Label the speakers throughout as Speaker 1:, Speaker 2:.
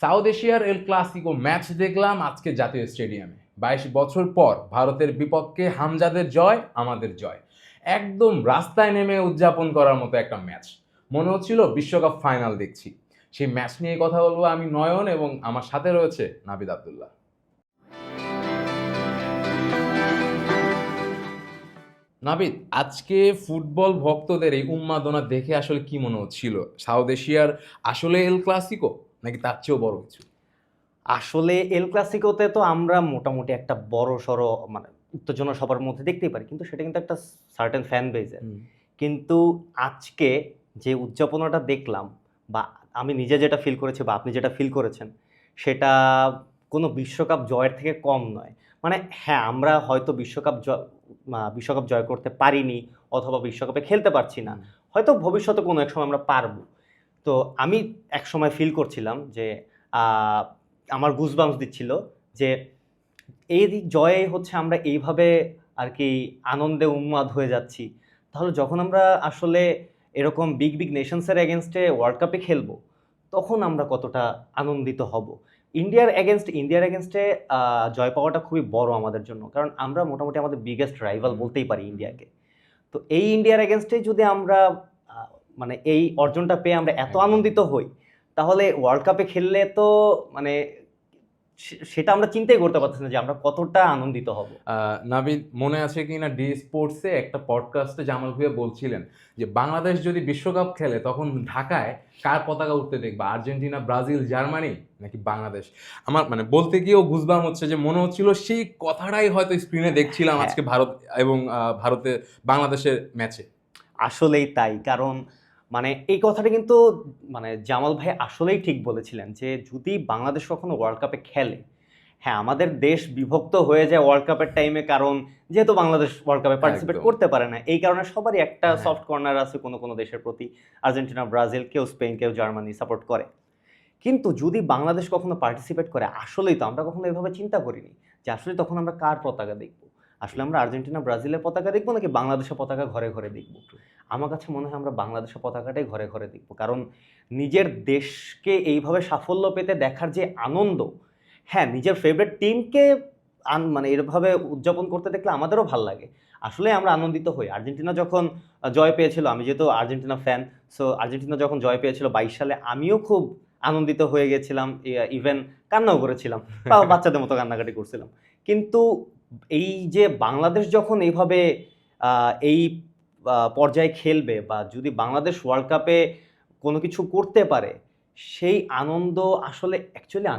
Speaker 1: South এশিয়ার El Clasico match দেখলাম আজকে জাতীয় স্টেডিয়ামে। 22 বছর পর ভারতের বিপক্ষে হামজাদের জয় আমাদের জয়। একদম রাস্তায় নেমে উদযাপন করার মতো একটা ম্যাচ। মনে হচ্ছিল বিশ্বকাপ ফাইনাল দেখছি। সেই ম্যাচ নিয়ে কথা বলবো আমি নয়ন, এবং আমার সাথে রয়েছে নাবিদ আব্দুল্লাহ। নাবিদ, আজকে ফুটবল ভক্তদের এই উন্মাদনা দেখে আসলে কি মনে হচ্ছিল? সাউথ এশিয়ার আসলে এল ক্লাসিকো, নাকি তার চেয়েও বড় কিছু?
Speaker 2: আসলে এল ক্লাসিকোতে তো আমরা মোটামুটি একটা বড় সড়ো মানে উত্তেজনা সবার মধ্যে দেখতেই পারি, কিন্তু সেটা কিন্তু একটা সার্টেন ফ্যান বেজের। কিন্তু আজকে যে উদযাপনাটা দেখলাম, বা আমি নিজে যেটা ফিল করেছি বা আপনি যেটা ফিল করেছেন, সেটা কোনো বিশ্বকাপ জয়ের থেকে কম নয়। মানে হ্যাঁ, আমরা হয়তো বিশ্বকাপ জয় করতে পারিনি, অথবা বিশ্বকাপে খেলতে পারছি না, হয়তো ভবিষ্যতে কোনো এক সময় আমরা পারবো। তো আমি এক সময় ফিল করছিলাম যে আমার গুজবাম্পস দিচ্ছিল যে এই জয়ে হচ্ছে আমরা এইভাবে আর কি আনন্দে উন্মাদ হয়ে যাচ্ছি, তাহলে যখন আমরা আসলে এরকম বিগ বিগ নেশনসের এগেনস্টে ওয়ার্ল্ড কাপে খেলবো, তখন আমরা কতটা আনন্দিত হব। ইন্ডিয়ার এগেনস্টে জয় পাওয়াটা খুবই বড় আমাদের জন্য, কারণ আমরা মোটামুটি আমাদের বিগেস্ট রাইভাল বলতেই পারি ইন্ডিয়াকে। তো এই ইন্ডিয়ার এগেনস্টে যদি আমরা মানে এই অর্জনটা পেয়ে আমরা এত আনন্দিত হই, তাহলে ওয়ার্ল্ড কাপে খেললে তো মানে সেটা আমরা চিন্তাই করতে পারতেছি না যে আমরা কতটা আনন্দিত হব।
Speaker 1: নাবিদ, মনে আছে কিনা ডি স্পোর্টসে একটা পডকাস্টে জামাল ভুঁইয়া বলছিলেন যে বাংলাদেশ যদি বিশ্বকাপ খেলে তখন ঢাকায় কার পতাকা উঠতে দেখবা, আর্জেন্টিনা, ব্রাজিল, জার্মানি নাকি বাংলাদেশ? আমার মানে বলতে গিয়েও গুজবাম হচ্ছে যে মনে হচ্ছিল সেই কথাটাই হয়তো স্ক্রিনে দেখছিলাম আজকে ভারত এবং ভারতে বাংলাদেশের ম্যাচে।
Speaker 2: আসলেই তাই, কারণ মানে এই কথাটা কিন্তু মানে জামাল ভাই আসলেই ঠিক বলেছিলেন যে যদি বাংলাদেশ কখনো ওয়ার্ল্ড কাপে খেলে, হ্যাঁ আমাদের দেশ বিভক্ত হয়ে যায় ওয়ার্ল্ড কাপের টাইমে, কারণ যেহেতু বাংলাদেশ ওয়ার্ল্ড কাপে পার্টিসিপেট করতে পারে না, এই কারণে সবারই একটা সফট কর্নার আছে কোনো কোনো দেশের প্রতি। আর্জেন্টিনা, ব্রাজিল, কেউ স্পেন, কেউ জার্মানি সাপোর্ট করে। কিন্তু যদি বাংলাদেশ কখনো পার্টিসিপেট করে, আসলেই তো আমরা কখনো এভাবে চিন্তা করিনি যে আসলে তখন আমরা কার পতাকা দেখব। আসলে আমরা আর্জেন্টিনা, ব্রাজিলের পতাকা দেখবো নাকি বাংলাদেশের পতাকা ঘরে ঘরে দেখবো? আমার কাছে মনে হয় আমরা বাংলাদেশের পতাকাটাই ঘরে ঘরে দেখবো, কারণ নিজের দেশকে এইভাবে সাফল্য পেতে দেখার যে আনন্দ, হ্যাঁ নিজের ফেভারিট টিমকে মানে এরভাবে উদযাপন করতে দেখলে আমাদেরও ভাল লাগে। আসলে আমরা আনন্দিত হই। আর্জেন্টিনা যখন জয় পেয়েছিল, আমি যেহেতু আর্জেন্টিনা ফ্যান, সো আর্জেন্টিনা যখন জয় পেয়েছিল 22 সালে, আমিও খুব আনন্দিত হয়ে গেছিলাম, ইভেন কান্নাও করেছিলাম, বা বাচ্চাদের মতো কান্নাকাটি করছিলাম। কিন্তু এই যে বাংলাদেশ যখন এইভাবে এই পর্যায়ে খেলবে, বা যদি বাংলাদেশ ওয়ার্ল্ড কাপে কোনো কিছু করতে পারে, সেই আনন্দ আসলে অ্যাকচুয়ালি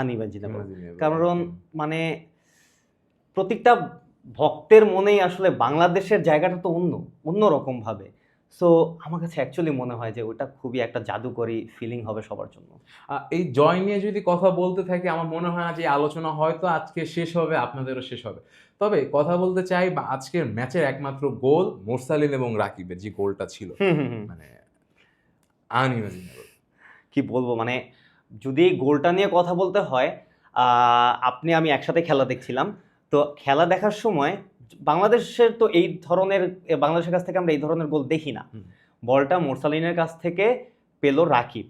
Speaker 2: আনইমাজিনেবল। কারণ মানে প্রত্যেকটা ভক্তের মনেই আসলে বাংলাদেশের জায়গাটা তো অন্যরকম ভাবে। সো আমার কাছে অ্যাকচুয়ালি মনে হয় যে ওটা খুবই একটা জাদুকরী ফিলিং হবে সবার জন্য।
Speaker 1: এই জয় নিয়ে যদি কথা বলতে থাকি, আমার মনে হয় না যে আলোচনা হয়তো আজকে শেষ হবে, আপনাদেরও শেষ হবে। তবে কথা বলতে চাই বা আজকের ম্যাচের একমাত্র গোল মোরসালিন এবং রাকিবের যে গোলটা ছিল, মানে আনইমাজিনেবল।
Speaker 2: কি বলবো, মানে যদি এই গোলটা নিয়ে কথা বলতে হয়, আমি একসাথে খেলা দেখছিলাম। তো খেলা দেখার সময় বাংলাদেশের কাছ থেকে আমরা এই ধরনের গোল দেখি না। বলটা মোরসালিনের কাছ থেকে পেল রাকিব,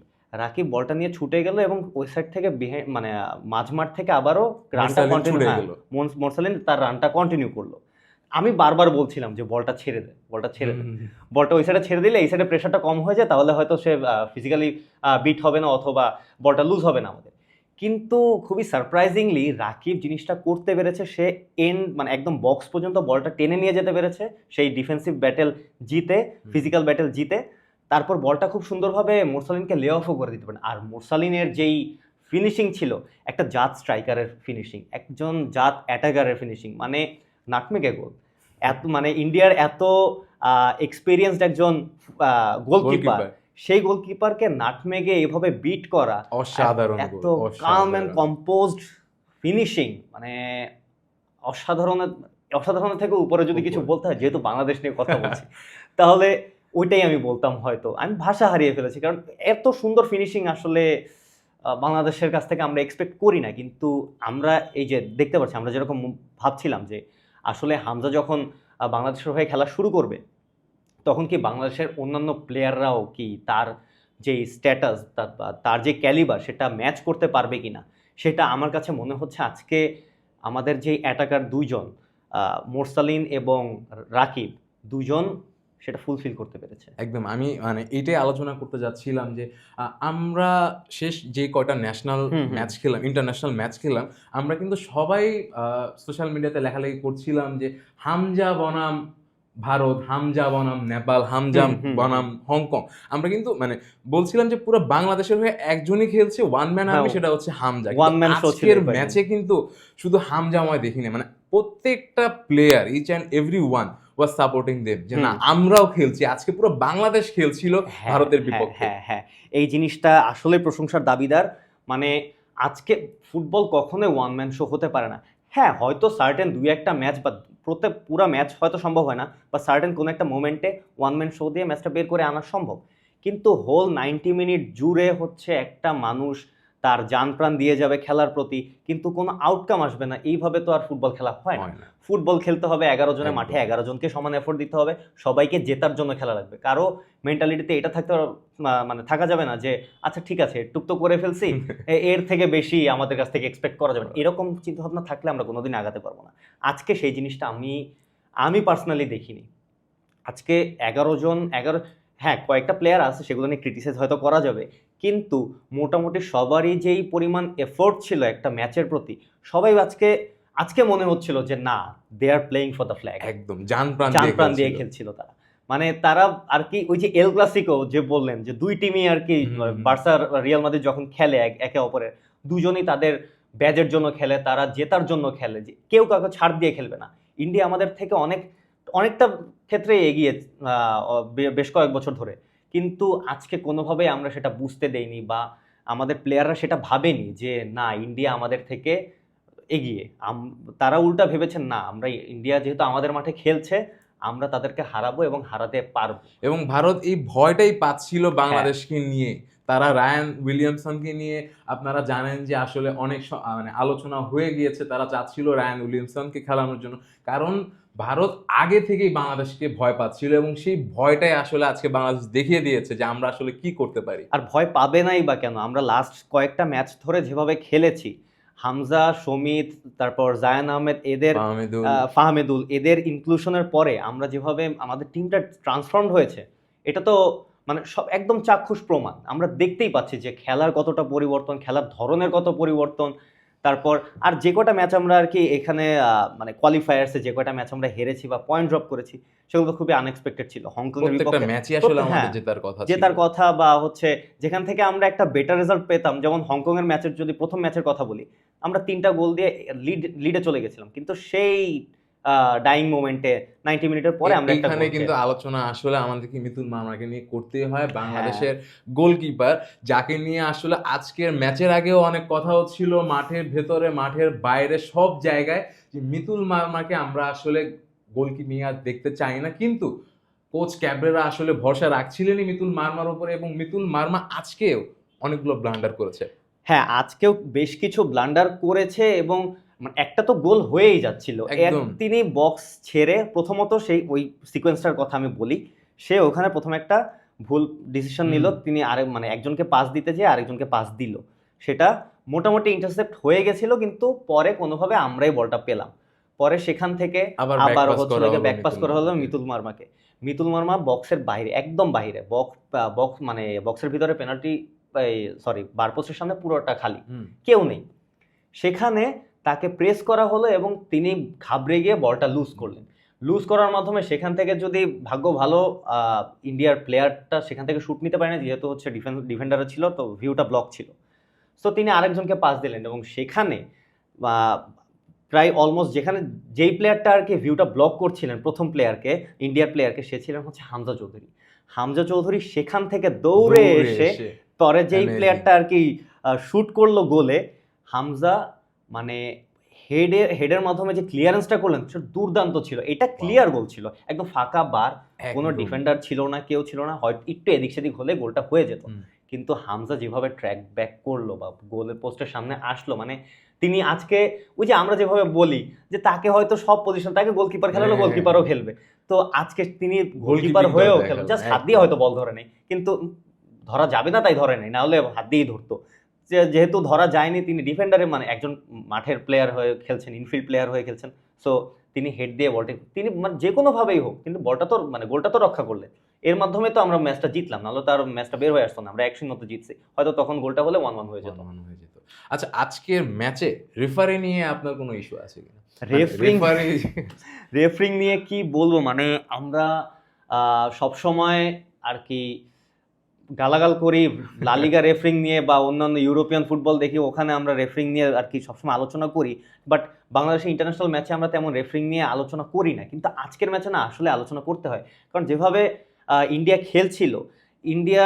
Speaker 2: বলটা নিয়ে ছুটে গেল এবং ওই সাইড থেকে মানে মাঝমাঠ থেকে আবারও রানটা কন্টিনিউ, মোরসালিন তার রানটা কন্টিনিউ করলো। আমি বারবার বলছিলাম যে বলটা ছেড়ে দে। বলটা ওই সাইডে ছেড়ে দিলে এই সাইডে প্রেশারটা কম হয়ে যায়, তাহলে হয়তো সে ফিজিক্যালি বিট হবে না, অথবা বলটা লুজ হবে না আমাদের। কিন্তু খুবই সারপ্রাইজিংলি রাকিব জিনিসটা করতে পেরেছে। সে মানে একদম বক্স পর্যন্ত বলটা টেনে নিয়ে যেতে পেরেছে, সেই ডিফেন্সিভ ব্যাটেল জিতে, ফিজিক্যাল ব্যাটেল জিতে। তারপর বলটা খুব সুন্দরভাবে মোরসালিনকে লে অফও করে দিতে পারেন। আর মোরসালিনের যেই ফিনিশিং ছিল, একটা জাত স্ট্রাইকারের ফিনিশিং, একজন জাত অ্যাটাকারের ফিনিশিং, মানে নাটমেগে গোল। মানে ইন্ডিয়ার এত এক্সপেরিয়েন্সড একজন গোলকিপার, সেই গোলকিপারকে নাটমেগে এভাবে বিট করা,
Speaker 1: অসাধারণ,
Speaker 2: এত কাম এন্ড কম্পোজড ফিনিশিং, মানে অসাধারণের থেকে উপরে যদি কিছু বলতে হয়, যেহেতু বাংলাদেশ নিয়ে কথা বলছি, তাহলে ওইটাই আমি বলতাম। হয়তো আমি ভাষা হারিয়ে ফেলেছি, কারণ এত সুন্দর ফিনিশিং আসলে বাংলাদেশের কাছ থেকে আমরা এক্সপেক্ট করি না। কিন্তু আমরা এই যে দেখতে পাচ্ছি, আমরা যেরকম ভাবছিলাম যে আসলে হামজা যখন বাংলাদেশের হয়ে খেলা শুরু করবে, তখন কি বাংলাদেশের অন্যান্য প্লেয়াররাও কি তার যে স্ট্যাটাস তার যে ক্যালিবার সেটা ম্যাচ করতে পারবে কিনা, সেটা আমার কাছে মনে হচ্ছে আজকে আমাদের যে অ্যাটাকার দুইজন মোরসালিন এবং রাকিব দুজন সেটা ফুলফিল করতে পেরেছে।
Speaker 1: একদম, আমি মানে এটাই আলোচনা করতে যাচ্ছিলাম যে আমরা শেষ যে কয়টা ন্যাশনাল ম্যাচ খেলাম, ইন্টারন্যাশনাল ম্যাচ খেলাম, আমরা কিন্তু সবাই সোশ্যাল মিডিয়াতে লেখালেখি করছিলাম যে হামজা বনাম ভারত, হামজা বনাম নেপাল, হামজা বনাম হংকং। আমরা কিন্তু মানে বলছিলাম যে পুরো বাংলাদেশের হয়ে একজনই খেলছে, ওয়ান ম্যান আর্মি, সেটা হচ্ছে হামজা।
Speaker 2: ওয়ান ম্যান শো ছিল
Speaker 1: আজকের ম্যাচে কিন্তু শুধু হামজাময় দেখিনি, মানে প্রত্যেকটা player, each and every one was supporting them, যে না আমরাও খেলছি। আজকে পুরো বাংলাদেশ খেলছিল ভারতের বিপক্ষে।
Speaker 2: হ্যাঁ হ্যাঁ, এই জিনিসটা আসলে প্রশংসার দাবিদার। মানে আজকে ফুটবল কখনোই ওয়ান ম্যান শো হতে পারে না। হ্যাঁ, হয়তো সার্টেন দুই একটা ম্যাচ বা পুরো ম্যাচ হয়তো সম্ভব হয় না, বা সার্টেন কোনো একটা মোমেন্টে ওয়ান ম্যান শো দিয়ে ম্যাচটা বের করে আনা সম্ভব, কিন্তু হোল 90 মিনিট জুড়ে হচ্ছে একটা মানুষ তার জান প্রাণ দিয়ে যাবে খেলার প্রতি, কিন্তু কোনো আউটকাম আসবে না, এইভাবে তো আর ফুটবল খেলা হয় না। ফুটবল খেলতে হবে 11 জনের মাঠে, 11 জনকে সমান এফোর্ট দিতে হবে, সবাইকে জেতার জন্য খেলা লাগবে। কারো মেন্টালিটিতে এটা মানে থাকা যাবে না যে আচ্ছা ঠিক আছে টুক তো করে ফেলছি, এর থেকে বেশি আমাদের কাছ থেকে এক্সপেক্ট করা যাবে না। এরকম চিন্তা ভাবনা থাকলে আমরা কোনোদিন আগাতে পারবো না। আজকে সেই জিনিসটা আমি পার্সোনালি দেখিনি। আজকে 11, হ্যাঁ কয়েকটা প্লেয়ার আছে সেগুলো নিয়ে ক্রিটিসাইজ হয়তো করা যাবে, কিন্তু মোটামুটি সবারই যেই পরিমাণ এফোর্ট ছিল একটা ম্যাচের প্রতি, সবাই আজকে মনে হচ্ছিল যে না, they are playing for the flag.
Speaker 1: একদম জান প্রাণ
Speaker 2: দিয়ে খেলছিল তারা। মানে তারা আর কি ওই যে এল ক্লাসিকো যে বললেন যে দুই টিমই আর কি, বার্সা রিয়াল মাদ্রিদ যখন খেলে একে অপরের, দুজনেই তাদের ব্যাজের জন্য খেলে, তারা জেতার জন্য খেলে, যে কেউ কাউকে ছাড় দিয়ে খেলবে না। ইন্ডিয়া আমাদের থেকে অনেকটা ক্ষেত্রে এগিয়ে বেশ কয়েক বছর ধরে, কিন্তু আজকে কোনোভাবেই আমরা সেটা বুঝতে দেইনি, বা আমাদের প্লেয়াররা সেটা ভাবেনি যে না ইন্ডিয়া আমাদের থেকে এগিয়ে। তারা উল্টা ভেবেছেন না, আমরা ইন্ডিয়া যেহেতু আমাদের মাঠে খেলছে, আমরা তাদেরকে হারাবো এবং হারাতে পারবো।
Speaker 1: এবং ভারত এই ভয়টাই পাচ্ছিল বাংলাদেশকে নিয়ে। তারা রায়ান উইলিয়ামসনকে নিয়ে, আপনারা জানেন যে আসলে অনেক মানে আলোচনা হয়ে গিয়েছে, তারা চাচ্ছিল রায়ান উইলিয়ামসনকে খেলানোর জন্য, কারণ ভারত আগে থেকেই বাংলাদেশকে ভয় পাচ্ছিল, এবং সেই ভয়টাই আসলে আজকে বাংলাদেশ দেখিয়ে দিয়েছে যে আমরা আসলে কি করতে পারি।
Speaker 2: আর ভয় পাবে নাই বা কেন? আমরা লাস্ট কয়েকটা ম্যাচ ধরে যেভাবে খেলেছি, হামজা, সমিত, তারপর জায়ান আহমেদ, এদের ফাহমেদুল, এদের ইনক্লুশনের পরে আমরা যেভাবে আমাদের টিমটা ট্রান্সফর্মড হয়েছে, এটা তো মানে সব একদম চাক্ষুষ প্রমাণ। আমরা দেখতেই পাচ্ছি যে খেলার কতটা পরিবর্তন, খেলার ধরনের কত পরিবর্তন। তারপর আর যে কটা ম্যাচ আমরা আর কি এখানে মানে কোয়ালিফায়ার্সে যে কটা ম্যাচ আমরা হেরেছি বা পয়েন্ট ড্রপ করেছি, সেগুলো খুবই আনএক্সপেক্টেড ছিল। হংকংয়ের বিপক্ষে
Speaker 1: ম্যাচই আসলে আমাদের জেতার
Speaker 2: কথা, বা হচ্ছে যেখান থেকে আমরা একটা বেটার রেজাল্ট পেতাম, যেমন হংকংয়ের ম্যাচের যদি প্রথম ম্যাচের কথা বলি, আমরা 3টা গোল দিয়ে লিডে চলে গেছিলাম, কিন্তু সেই ডাইং মোমেন্টে 90 মিনিটের পরে আমরা একটা
Speaker 1: এখানে কিন্তু আলোচনা আসলে আমাদেরকে মিতুল মামরাকে নিয়ে করতে হয়, বাংলাদেশের গোলকিপার, যাকে নিয়ে আসলে আজকের ম্যাচের আগেও অনেক কথা হচ্ছিল, মাঠের ভেতরে মাঠের বাইরে সব জায়গায়, যে মিতুল মামরাকে আমরা আসলে গোলকিপার নিয়ে আর দেখতে চাই না, কিন্তু কোচ ক্যাবরেরা আসলে ভরসা রাখছিলেনই মিতুল মারমার উপরে, এবং মিতুল মারমা আজকেও অনেকগুলো ব্লান্ডার করেছে।
Speaker 2: হ্যাঁ, আজকেও বেশ কিছু ব্লান্ডার করেছে, এবং একটা তো গোল হয়েই যাচ্ছিল। তিনি বক্স ছেড়ে, প্রথমত সেই ওই সিকোয়েন্সটার কথা আমি বলি, সে ওখানে প্রথমে একটা ভুল ডিসিশন নিল, তিনি একজনকে পাস দিতে যেয়ে আরেকজনকে পাস দিল, সেটা মোটামুটি ইন্টারসেপ্ট হয়ে গেছিল, কিন্তু পরে কোনোভাবে আমরাই বলটা পেলাম। পরে সেখান থেকে আবার হচ্ছে ব্যাকপাস করা হলো মিতুল মারমাকে। মিতুল মারমা বক্সের বাইরে, একদম বাইরে, বক্সের ভিতরে পেনাল্টি, বারপোস্টের সামনে পুরোটা খালি, কেউ নেই, সেখানে তাকে প্রেস করা হলো এবং তিনি ঘাবড়ে গিয়ে বলটা লুজ করলেন। লুজ করার মাধ্যমে সেখান থেকে যদি ভাগ্য ভালো ইন্ডিয়ার প্লেয়ারটা সেখান থেকে শুট নিতে পারে না, যেহেতু হচ্ছে ডিফেন্ডার ছিল, তো ভিউটা ব্লক ছিল, সো তিনি আরেকজনকে পাস দিলেন, এবং সেখানে প্রায় অলমোস্ট যেই প্লেয়ারটা আর কি ভিউটা ব্লক করছিলেন, প্রথম প্লেয়ারকে, ইন্ডিয়ার প্লেয়ারকে, সে ছিলেন হচ্ছে হামজা চৌধুরী। হামজা চৌধুরী সেখান থেকে দৌড়ে এসে পরে যেই প্লেয়ারটা আর কি শুট করলো গোলে, হামজা মানে হেডের মাধ্যমে যে ক্লিয়ারেন্সটা করলেন সেটা দুর্দান্ত ছিল। এটা ক্লিয়ার গোল ছিল, একদম ফাঁকা বার, কোনো ডিফেন্ডার ছিল না, কেউ ছিল না, হয়তো একটু এদিক সেদিক হলে গোলটা হয়ে যেত, কিন্তু হামজা যেভাবে ট্র্যাক ব্যাক করলো বা গোলের পোস্টের সামনে আসলো, মানে তিনি আজকে ওই যে আমরা যেভাবে বলি যে তাকে হয়তো সব পজিশন, তাকে গোলকিপার খেলালো, গোলকিপারও খেলবে, তো আজকে তিনি গোলকিপার হয়েও খেলবে, জাস্ট হাত দিয়ে হয়তো বল ধরে নেই, কিন্তু ধরা যাবে না তাই ধরে নাই, না হলে হাত দিয়েই ধরতো। যেহেতু ধরা যায়নি, তিনি ডিফেন্ডারে মানে একজন মাঠের প্লেয়ার হয়ে খেলছেন, ইনফিল্ড প্লেয়ার হয়ে খেলছেন, সো তিনি হেড দিয়ে বলটা তিনি মানে যে কোনোভাবেই হোক কিন্তু বলটা তো মানে গোলটা তো রক্ষা করলেন, এর মাধ্যমে তো আমরা ম্যাচটা জিতলাম, নাহলে তো আর ম্যাচটা বের হয়ে আসতো না, আমরা 1-0 মতো জিতছি, হয়তো তখন গোলটা হলে 1-1 হয়ে যেত।
Speaker 1: হয়ে যেত। আচ্ছা, আজকের ম্যাচে রেফারি নিয়ে আপনার কোনো ইস্যু আছে কিনা?
Speaker 2: রেফারিং নিয়ে কি বলবো, মানে আমরা সবসময় আর কি গালাগাল করি লা লিগা রেফারিং নিয়ে বা অন্যান্য ইউরোপিয়ান ফুটবল দেখি, ওখানে আমরা রেফারিং নিয়ে আর কি সবসময় আলোচনা করি, বাট বাংলাদেশের ইন্টারন্যাশনাল ম্যাচে আমরা তেমন রেফারিং নিয়ে আলোচনা করি না, কিন্তু আজকের ম্যাচে না আসলে আলোচনা করতে হয়, কারণ যেভাবে ইন্ডিয়া খেলছিল, ইন্ডিয়া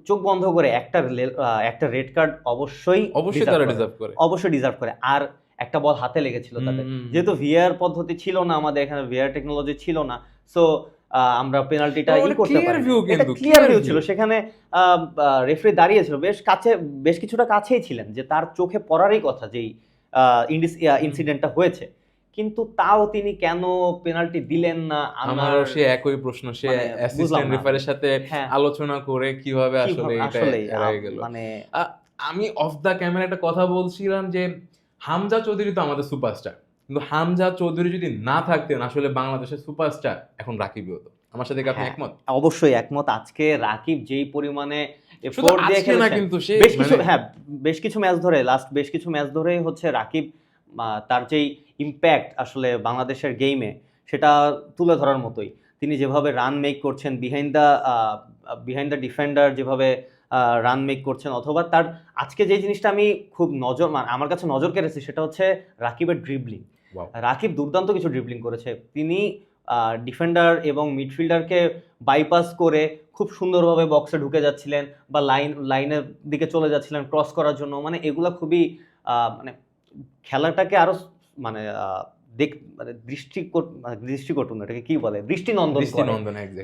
Speaker 2: চোখ বন্ধ করে একটা রেড কার্ড অবশ্যই
Speaker 1: তারা ডিজার্ভ করে,
Speaker 2: অবশ্যই ডিজার্ভ করে। আর একটা বল হাতে লেগেছিল তাদের, যেহেতু ভিআর পদ্ধতি ছিল না, আমাদের এখানে ভিআর টেকনোলজি ছিল না, সো আমরা পেনাল্টিটা করতে পারি, এটা ক্লিয়ার ভিউ ছিল, সেখানে রেফারি দাঁড়িয়েছিল বেশ কিছুটা কাছেই ছিলেন, যে তার চোখে পড়ারই কথা যেই ইনসিডেন্টটা হয়েছে, কিন্তু তাও তিনি কেন পেনাল্টি দিলেন না,
Speaker 1: আমার সে একই প্রশ্ন, সে অ্যাসিস্ট্যান্ট রেফারির সাথে আলোচনা করে কিভাবে আসলে এটা এড়িয়ে গেল। মানে আমি অফ দা ক্যামেরা একটা কথা বলছিলাম যে হামজা চৌধুরী তো আমাদের সুপারস্টার, কিন্তু হামজা চৌধুরী যদি না থাকতেন আসলে বাংলাদেশের সুপারস্টার এখন রাকিবই হতো। আমার সাথে আপনি একমত?
Speaker 2: অবশ্যই একমত। আজকে রাকিব যেই পরিমাণে এফোর্ট দিয়ে খেলেছে, কিন্তু সে বেশ কিছু ম্যাচ ধরে হচ্ছে রাকিব তার যেই ইম্প্যাক্ট আসলে বাংলাদেশের গেমে, সেটা তুলে ধরার মতোই। তিনি যেভাবে রান মেক করছেন বিহাইন্ড দ্য ডিফেন্ডার, যেভাবে রান মেক করছেন, অথবা তার আজকে যে জিনিসটা আমি খুব আমার কাছে নজর কেড়েছি, সেটা হচ্ছে রাকিবের ড্রিবলিং। রাকিব দুর্দান্ত কিছু ড্রিবলিং করেছে, তিনি ডিফেন্ডার এবং মিডফিল্ডারকে বাইপাস করে খুব সুন্দরভাবে বক্সে ঢুকে যাচ্ছিলেন, বা লাইনের দিকে চলে যাচ্ছিলেন ক্রস করার জন্য, মানে এগুলা খুবই মানে খেলাটাকে আরো মানে দৃষ্টিকটু, এটাকে কি বলে, দৃষ্টিনন্দন,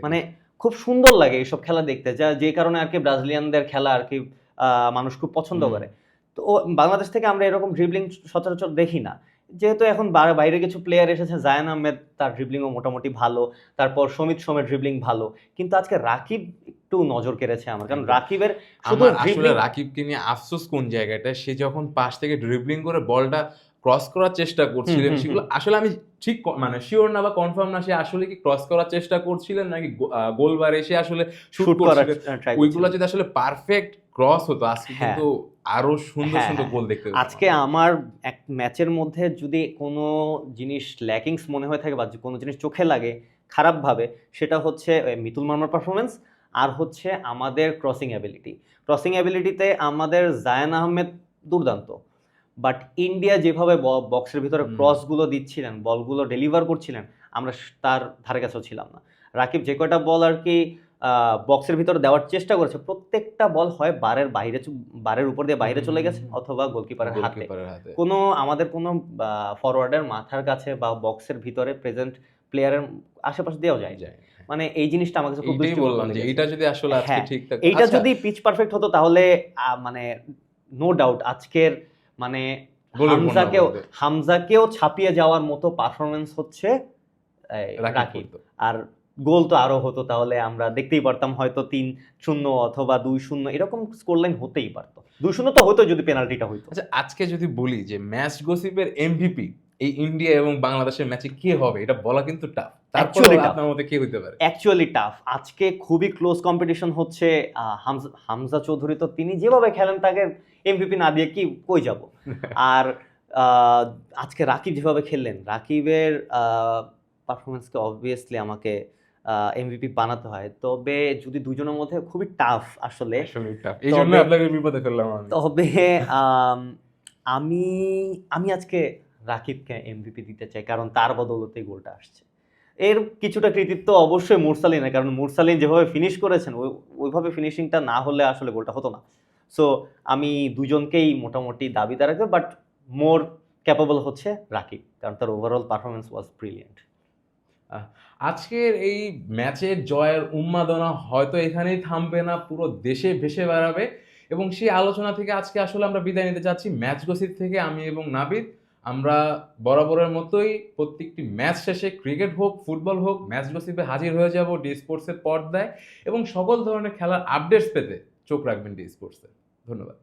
Speaker 2: মানে খুব সুন্দর লাগে এইসব খেলা দেখতে, যে কারণে আর কি ব্রাজিলিয়ানদের খেলা আর কি মানুষ খুব পছন্দ করে। তো বাংলাদেশ থেকে আমরা এরকম ড্রিবলিং সচরাচর দেখি না, যেহেতু এখন বাইরে কিছু প্লেয়ার এসেছে, জায়ান আহমেদ তার ড্রিবলিংও মোটামুটি ভালো, তারপর সমিত সোমের ড্রিবলিং ভালো, কিন্তু আজকে রাকিব একটু নজর কেড়েছে আমার, কারণ রাকিবের শুধু
Speaker 1: আসলে রাকিবকে নিয়ে আফসোস কোন জায়গাটা, সে যখন পাশ থেকে ড্রিবলিং করে বলটা ক্রস করার চেষ্টা করছিলেন, সেগুলো আসলে আমি ঠিক মানে শিওর না বা কনফার্ম না, সে আসলে কি ক্রস করার চেষ্টা করছিলেন নাকি গোল বারে সে আসলে শুট করছিলেন, ওইগুলো যদি আসলে পারফেক্ট ক্রস হতো আজকে কিন্তু আরো সুন্দর সুন্দর গোল দেখতে পেতাম।
Speaker 2: আজকে আমার এক ম্যাচের মধ্যে যদি কোনো জিনিস ল্যাকিংস মনে হয়ে থাকে বা কোনো জিনিস চোখে লাগে খারাপ ভাবে, সেটা হচ্ছে মিতুল মার্মার পারফরমেন্স, আর হচ্ছে আমাদের ক্রসিং অ্যাবিলিটিতে আমাদের জায়ান আহমেদ দুর্দান্ত, বাট ইন্ডিয়া যেভাবে বক্সের ভিতরে ক্রসগুলো দিচ্ছিলেন, বলগুলো ডেলিভার করছিলেন, আমরা তার ধারে কাছেও ছিলাম না। রাকিব যে কয়টা বল আর কি বক্সের ভিতরে দেওয়ার চেষ্টা করেছে, প্রত্যেকটা বল হয় বারের উপর দিয়ে বাইরে চলে গেছে, অথবা গোলকিপারের হাতে। আমাদের কোনো ফরওয়ার্ডের মাথার কাছে বা বক্সের ভিতরে প্রেজেন্ট প্লেয়ারের আশেপাশে দেওয়া যায়। মানে এই জিনিসটা আমার কাছে খুব বেশি বললাম যে এইটা যদি আসলে আজকে ঠিক থাকে, এইটা যদি পিচ পারফেক্ট হতো, তাহলে মানে নো ডাউট আজকের মানে হামজাকেও ছাপিয়ে যাওয়ার মতো পারফরমেন্স হচ্ছে রাকিব, আর গোল তো আরো হতো, তাহলে আমরা দেখতেই পারতাম হয়তো 3-0 অথবা 2-0 এরকম স্কোর লাইন হতেই পারতো, 2-0 তো হতো যদি পেনাল্টিটা হইতো।
Speaker 1: আচ্ছা, আজকে যদি বলি যে ম্যাচ গসিপের এমভিপি এই ইন্ডিয়া এবং বাংলাদেশের ম্যাচে কে হবে, এটা বলা কিন্তু টাফ। তারপরে আপনার মতে কে হইতে পারে?
Speaker 2: Actually tough. আজকে খুবই ক্লোজ কম্পিটিশন হচ্ছে। হামজা চৌধুরী তো তিনি যেভাবে খেলেন, তাকে এমভিপি না দিয়ে কি কই যাব। আর আজকে রাকিব যেভাবে খেললেন, রাকিবের পারফরমেন্সকে অবভিয়াসলি আমাকে এমভিপি বানাতে হয়, তবে যদি দুজনের মধ্যে খুবই টাফ আসলে,
Speaker 1: এইজন্য আপনাকে বিপদে ফেললাম আমি।
Speaker 2: তবে আমি আজকে রাকিবকে এমভিপি দিতে চাই, কারণ তার বদৌলতেই গোলটা আসছে। এর কিছুটা কৃতিত্ব অবশ্যই মুরসালিনের, কারণ মুরসালিন যেভাবে ফিনিশ করেছেন, ওইভাবে ফিনিশিংটা না হলে আসলে গোলটা হতো না। সো আমি দুজনকেই মোটামুটি দাবিদার রাখবো, বাট মোর ক্যাপেবল হচ্ছে রাকিব, কারণ তার ওভারঅল পারফরমেন্স ওয়াজ ব্রিলিয়েন্ট।
Speaker 1: আজকের এই ম্যাচের জয়ের উন্মাদনা হয়তো এখানেই থামবে না, পুরো দেশে ভেসে বেড়াবে, এবং সেই আলোচনা থেকে আজকে আসলে আমরা বিদায় নিতে চাচ্ছি ম্যাচ গসিপ থেকে। আমি এবং নাবিদ আমরা বরাবরের মতোই প্রত্যেকটি ম্যাচ শেষে ক্রিকেট হোক ফুটবল হোক ম্যাচ গসিপে হাজির হয়ে যাব ডি স্পোর্টসের পর্দায় এবং সকল ধরনের খেলার আপডেটস পেতে চোখ রাখবেন ডি স্পোর্টসে। ধন্যবাদ।